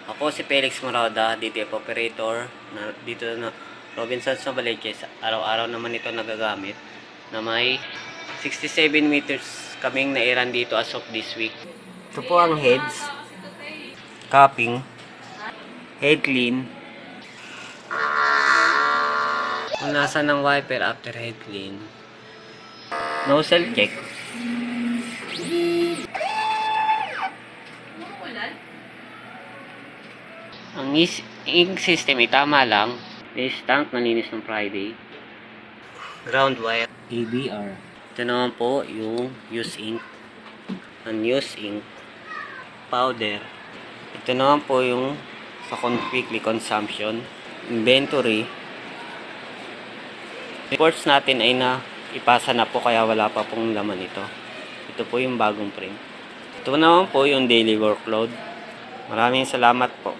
Ako si Felix Moroda, DTF operator na dito na Robinsons Novaliches. Araw-araw naman ito nagagamit na may 67 meters kaming nairan dito as of this week. Ito po ang heads, capping, head clean, kung nasa ng wiper after head clean, nozzle check, ang ink system ay tama lang. This tank nalinis ng Friday. Ground wire, ABR. Ito naman po yung use ink, unused ink, powder. Ito naman po yung sa weekly consumption, inventory. Reports natin ay ipasa na po kaya wala pa pong laman ito. Ito po yung bagong print. Ito naman po yung daily workload. Maraming salamat po.